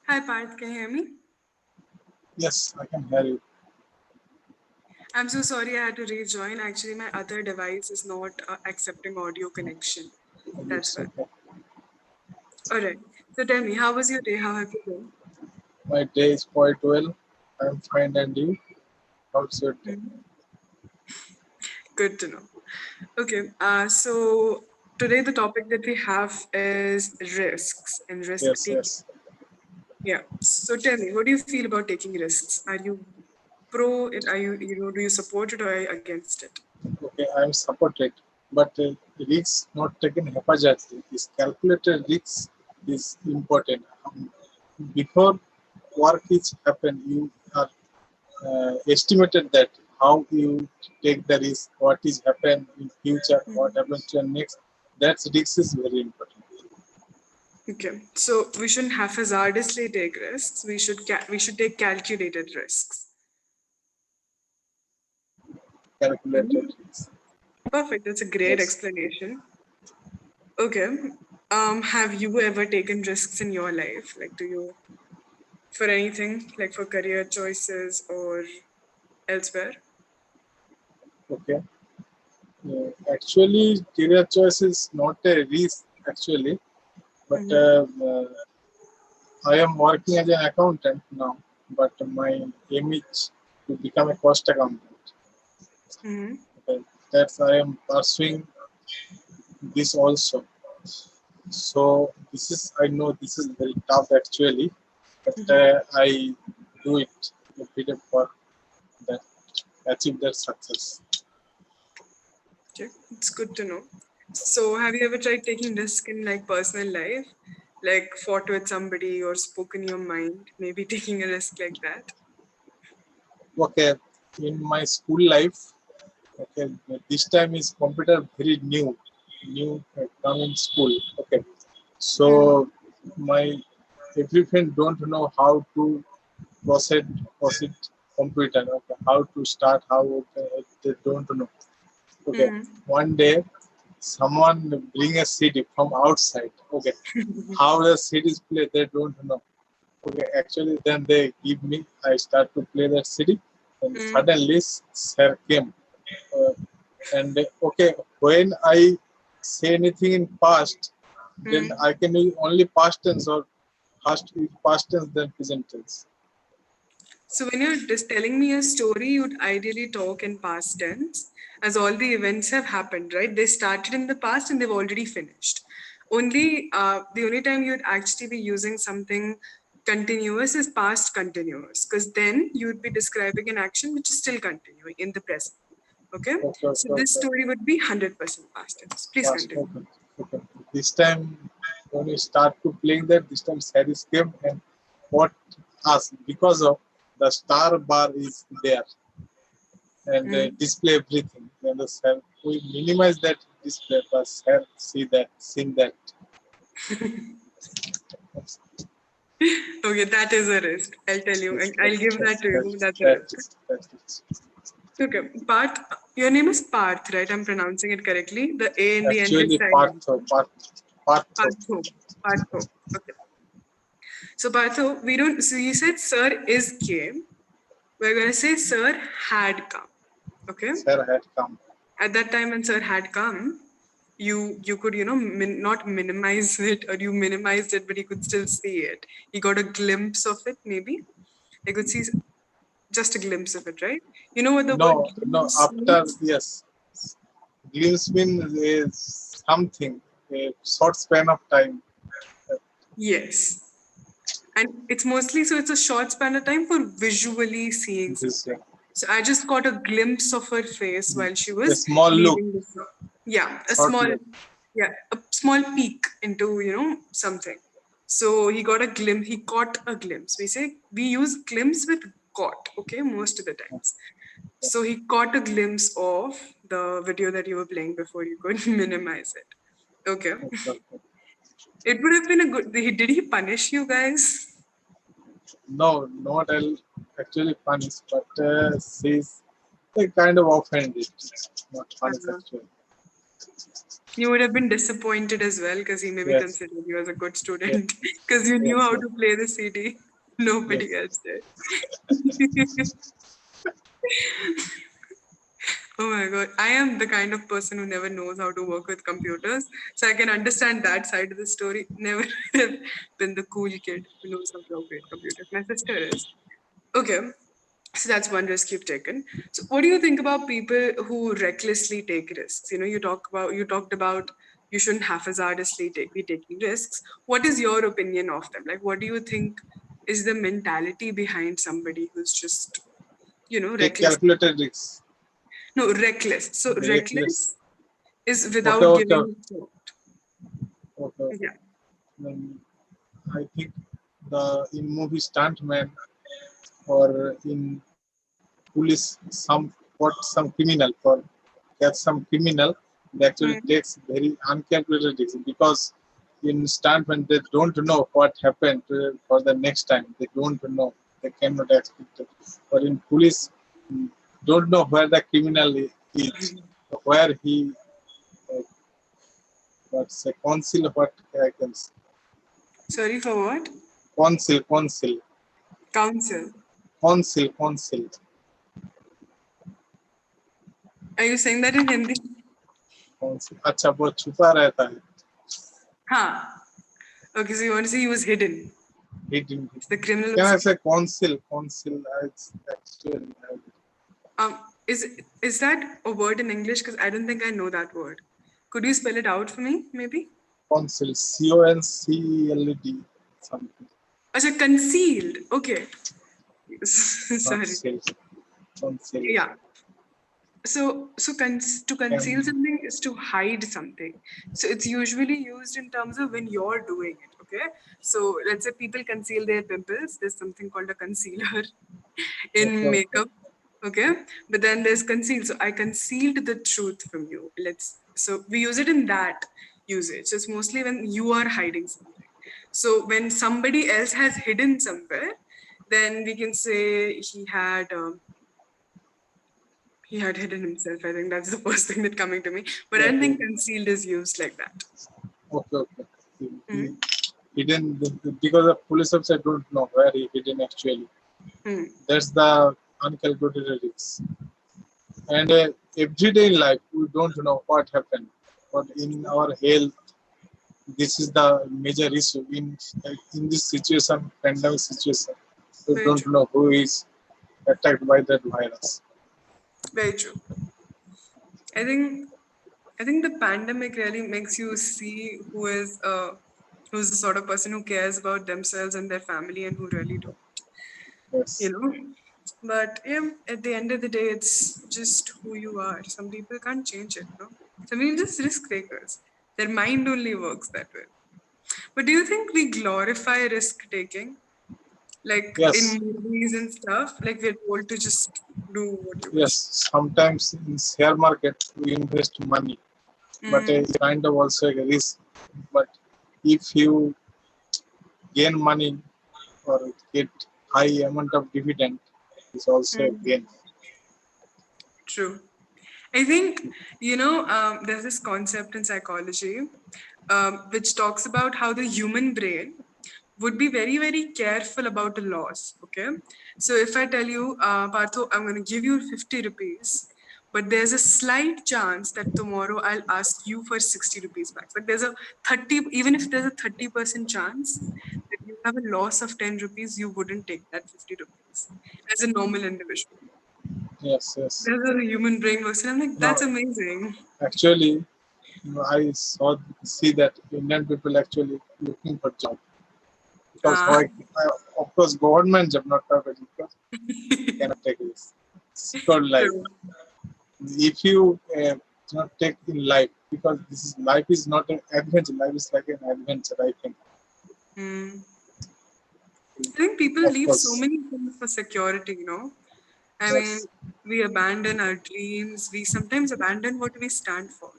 Hi Parth, can you hear me? Yes, I can hear you. I'm so sorry I had to rejoin. Actually, my other device is not accepting audio connection. That's It's why. okay. All right. So tell me, how was your day? How have you been? My day is quite well. I'm fine, and you? How's your day? Mhm. Good to know. Okay. So today the topic that we have is risks and risk Yes, taking. yes. Yeah. So tell me, what do you feel about taking risks? Are you pro it? Are you do you support it or are you against it? Okay, I'm supported, but risks not taken haphazardly. This calculated risks is important. Before work is happen, you are estimated that how you take the risk, what is happen in future, what Mhm. happens to your next. That risk is very important. Okay, so we shouldn't haphazardly take risks. We should take calculated risks. Calculated Mhm. risks. Perfect. That's a great Yes. explanation. Okay. Have you ever taken risks in your life? Like, do you for anything, like for career choices or elsewhere? Okay. Actually, career choice is not a risk actually, but Mm-hmm. I am working as an accountant now. But my aim is to become a cost accountant. Mm-hmm. Okay. That's I am pursuing this also. So this is I know this is very tough actually, but Mm-hmm. I do it every day for that achieve that success. Okay, it's good to know. So, have you ever tried taking risk in like personal life, like fought with somebody or spoken your mind, maybe taking a risk like that? Okay, in my school life, okay, this time is computer very new come in school. Okay, so Mm-hmm. my every friend don't know how to proceed computer. Okay, how to start, how okay, they don't know. Okay, Mm-hmm. one day someone bring a CD from outside. Okay, how the CD is played they don't know. Okay, actually then they give me. I start to play that CD, and Mm-hmm. suddenly sir came. Uh, and okay, when I say anything in past, then Mm-hmm. I can use only past tense or past tense then present tense. So when you're just telling me a story, you'd ideally talk in past tense, as all the events have happened, right? They started in the past and they've already finished. Only the only time you'd actually be using something continuous is past continuous, because then you'd be describing an action which is still continuing in the present. Okay, Okay, so okay, this okay. story would be 100% past tense. Please Past, continue. okay, okay. This time when we start to playing that, this time Saris came and what us because of the star bar is there and Mm. display everything. Then the sir, we minimize that display, but sir see that, seeing that. Okay, that is a risk. I'll tell you. Yes, I'll give that to you. That's a risk. that's it. Okay, Parth, your name is Parth, right? I'm pronouncing it correctly. The A in the end is Actually, silent. Partho. Partho. Partho. Okay. So Partho, we don't. So you said Sir is came. We're gonna say Sir had come. Okay. Sir had come. At that time when Sir had come, you could not minimize it, or you minimized it, but you could still see it. You got a glimpse of it. Maybe I could see just a glimpse of it, right? You know what the word No, no. glimpse After means? yes, glimpse means is something a short span of time. Yes. And it's mostly so it's a short span of time for visually seeing This something. So I just got a glimpse of her face while she a was small look, leaving the shop. Yeah, a short small, look. yeah, a small peek into something. So he got a glimpse. He caught a glimpse. We use glimpse with caught. Okay, most of the times. So he caught a glimpse of the video that you were playing before you could minimize it. Okay, Okay, okay. it would have been a good. Did he punish you guys? No, not actually punish, but she's a kind of offended. Not punish Uh, actually. You would have been disappointed as well because he maybe Yes, considered you as a good yes, student because you knew yes, how yes, to play the CD. Nobody yes. else did. Oh my god, I am the kind of person who never knows how to work with computers, so I can understand that side of the story. Never have been the cool kid who knows how to operate computers. My sister is. Okay, so that's one risk you've taken. So what do you think about people who recklessly take risks? You talked about you shouldn't haphazardly be taking risks. What is your opinion of them? Like, what do you think is the mentality behind somebody who's just Take reckless? calculated risks. No, reckless. So Reckless. reckless is Okay, without okay, giving a thought. okay, okay. Yeah. I think in movie Stuntman or in police some criminal for catch some criminal, they actually Mm, takes very uncalculated risks because in Stuntman they don't know what happened for the next time. They don't know. They cannot expect it. But in police, mm, don't know where the criminal is, where he uh, what's a conceal what I can say. sorry for what? Conceal, Counsel. conceal. Are you saying that in Hindi? अच्छा वो छुपा रहता है. Huh. Okay, so you want to say he was hidden. Hidden. The criminal Can was I hidden. say conceal? Conceal. It's actually Um, is that a word in English? Because I don't think I know that word. Could you spell it out for me, maybe? conceal. CONCELD. Something. Acha, concealed. Okay. Sorry. Conceal. Conceal. Yeah. To conceal Can something is to hide something. So it's usually used in terms of when you're doing it. Okay. So let's say people conceal their pimples. There's something called a concealer okay, in okay. makeup. Okay. But then there's conceal. So I concealed the truth from you. So we use it in that usage. So it's mostly when you are hiding something. So when somebody else has hidden somewhere, then we can say he had hidden himself. I think that's the first thing that coming to me. But I don't Okay. think concealed is used like that. Okay. Okay. Hmm. Hidden because the police officer don't know where he hidden actually. Hmm. That's the uncalculated risk. And everyday life we don't know what happened. But in our health, this is the major issue in this situation, pandemic situation. We Very don't true. know who is attacked by that virus. Very true. I think I think the pandemic really makes you see who's the sort of person who cares about themselves and their family and who really don't. You Yes, know. But yeah, at the end of the day, it's just who you are. Some people can't change it, no? Some people just risk takers. Their mind only works that way. But do you think we glorify risk taking? Like in yes, movies and stuff, like we're told to just do what you yes. wish. Sometimes in share market we invest money, but Mm, it's kind of also a risk. But if you gain money or get high amount of dividend, it's also a mm, gain. true. I think, there's this concept in psychology which talks about how the human brain would be very, very careful about a loss. Okay. So if I tell you, Partho, I'm going to give you 50 rupees, but there's a slight chance that tomorrow I'll ask you for 60 rupees back. Like there's a 30, even if there's a 30% chance that you have a loss of 10 rupees, you wouldn't take that 50 rupees as a normal individual. Yes, yes. That's how the human brain works. And I'm like, Now, that's amazing. actually, I see that Indian people actually looking for job because Ah, why? Of course, government job not private because cannot take this. Secure life. true. If you do not take in life because this is life is not an adventure. Life is like an adventure. I think. Hmm. I think people Of leave so course. many things for security, I mean, Yes. we abandon our dreams. We sometimes abandon what we stand for.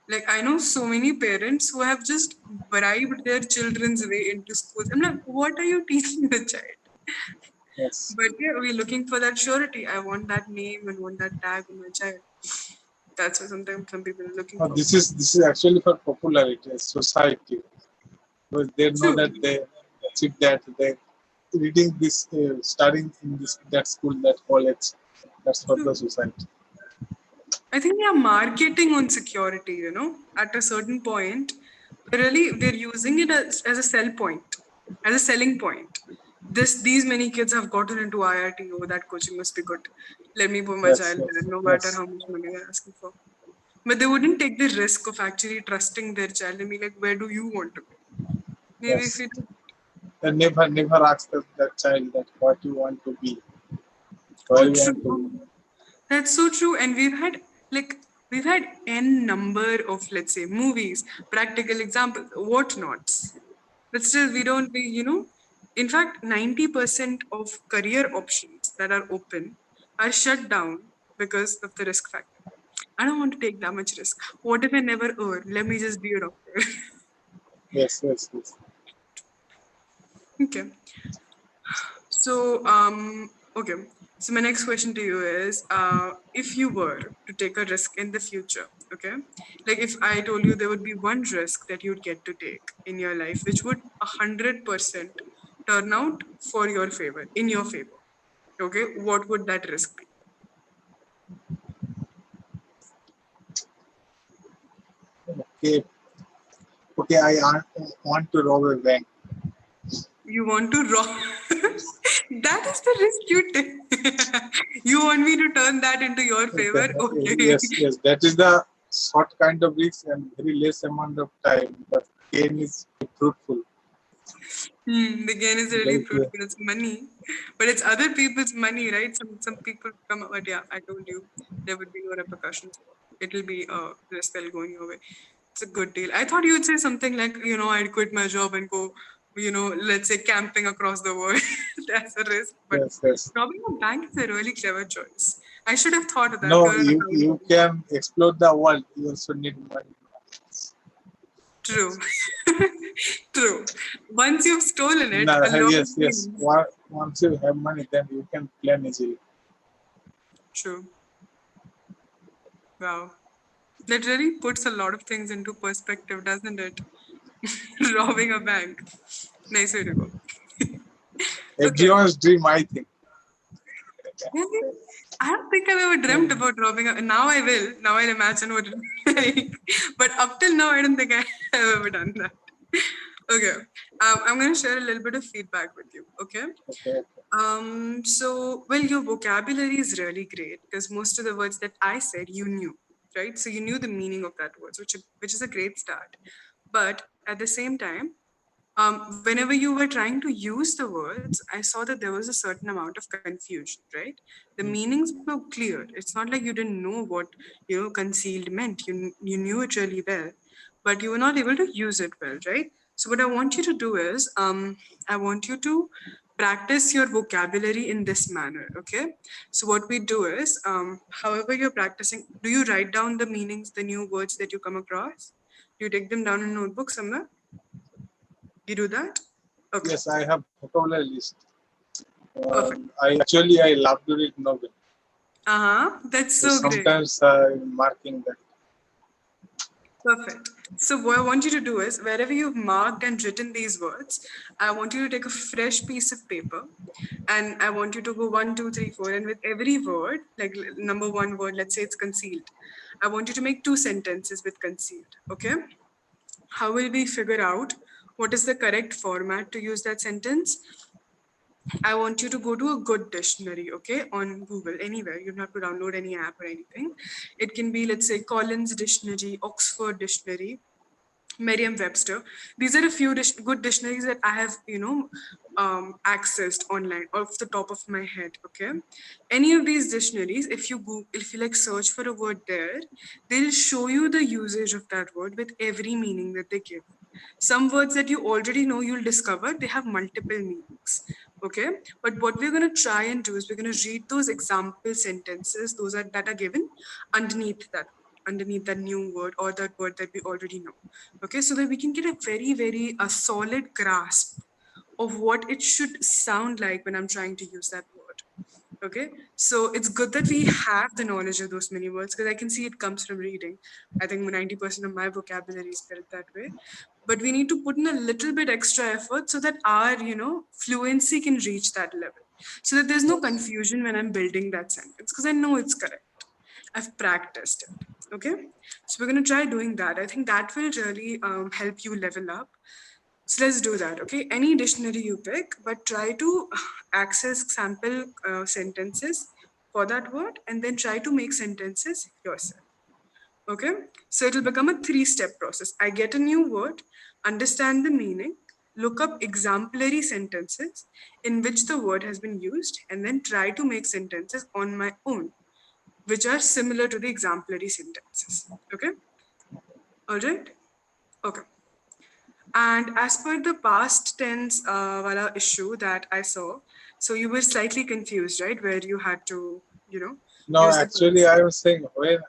Like, I know so many parents who have just bribed their children's way into schools. I'm like, what are you teaching the child? Yes. But yeah, we're looking for that surety. I want that name and want that tag on my child. That's what sometimes some people are looking No, for. this is actually for popularity, society. Because they know True. that they achieve that, they reading this, studying in this that school, that college. That's for the True. society. I think they are marketing on security, at a certain point. They're using it as a sell point, as a selling point. These many kids have gotten into IIT. Oh, that coaching must be good. Let me put my Yes, child there, yes, no matter yes, how much money they're asking for. But they wouldn't take the risk of actually trusting their child and be like, where do you want to go? Maybe if yes. you did. They never ask that child that what you want to be, where Oh, you want to true. be. That's so true. And like we've had n number of, let's say, movies, practical examples, whatnots. But still in fact, 90% of career options that are open are shut down because of the risk factor. I don't want to take that much risk. What if I never earn? Let me just be a doctor. Yes, yes, yes. Okay. So, okay. So my next question to you is, if you were to take a risk in the future, okay, like if I told you there would be one risk that you'd get to take in your life, which would 100% turn out for your favor, in your favor, okay, what would that risk be? Okay, okay. Want to rob a bank. You want to rob? That is the risk you take. You want me to turn that into your favor? Okay. Yes, yes. That is the short kind of risk and very less amount of time, but gain is fruitful. The gain is really Like, fruitful. It's money, but it's other people's money, right? Some people come up, but yeah, I told you there would be no repercussions. It'll be a risk that'll go in your way. It's a good deal. I thought you'd say something like, I'd quit my job and go, let's say camping across the world. That's a risk, but yes, yes. robbing a bank is a really clever choice. I should have thought of that. No, You're an you accountant. can explore the world. You also need money. True. True. Once you've stolen it, No, a lot of yes, yes. things. Once you have money, then you can plan easily. True. Wow. That really puts a lot of things into perspective, doesn't it? Robbing a bank. Nice way to go. Okay. Everyone's dream, I think. Really? I don't think I've ever dreamt about robbing a. Now I will. Now I'll imagine what it's like. But up till now, I don't think I've ever done that. Okay. I'm going to share a little bit of feedback with you. Okay. Okay, Well, your vocabulary is really great because most of the words that I said you knew, right? So you knew the meaning of that words, which is a great start. But at the same time, whenever you were trying to use the words, I saw that there was a certain amount of confusion, right? The meanings were clear. It's not like you didn't know what concealed meant. You knew it really well, but you were not able to use it well, right? So what I want you to do is, I want you to practice your vocabulary in this manner. Okay. So what we do is, however you're practicing, do you write down the meanings, the new words that you come across? Do you take them down in a notebook somewhere? You do that? Okay, yes, I have vocabulary list. perfect. I love to read novel. That's So so great. sometimes marking that. Perfect. So what I want you to do is, wherever you've marked and written these words, I want you to take a fresh piece of paper, and I want you to go one, two, three, four, and with every word, like number one word, let's say it's concealed. I want you to make two sentences with concealed. Okay. How will we figure out what is the correct format to use that sentence? I want you to go to a good dictionary, okay, on Google, anywhere. You don't have to download any app or anything. It can be, let's say, Collins Dictionary, Oxford Dictionary, Merriam-Webster. These are a few good dictionaries that I have, accessed online off the top of my head. Okay, any of these dictionaries, if you like search for a word there, they'll show you the usage of that word with every meaning that they give. Some words that you already know, you'll discover they have multiple meanings. Okay, but what we're going to try and do is we're going to read those example sentences, that are given underneath underneath that new word or that word that we already know. Okay, so that we can get a very, very a solid grasp of what it should sound like when I'm trying to use that word. Okay, so it's good that we have the knowledge of those many words because I can see it comes from reading. I think 90% of my vocabulary is built that way. But we need to put in a little bit extra effort so that our, fluency can reach that level. So that there's no Yes. confusion when I'm building that sentence because I know it's correct. I've practiced it. Okay, so we're going to try doing that. I think that will really help you level up. So let's do that, okay? Any dictionary you pick, but try to access sample sentences for that word and then try to make sentences yourself, okay? So it'll become a three-step process. I get a new word, understand the meaning, look up exemplary sentences in which the word has been used, and then try to make sentences on my own, which are similar to the exemplary sentences, okay? All right? Okay. And as per the past tense wala issue that I saw, so you were slightly confused, right? Where you had to, No, use the actually, past. I was saying when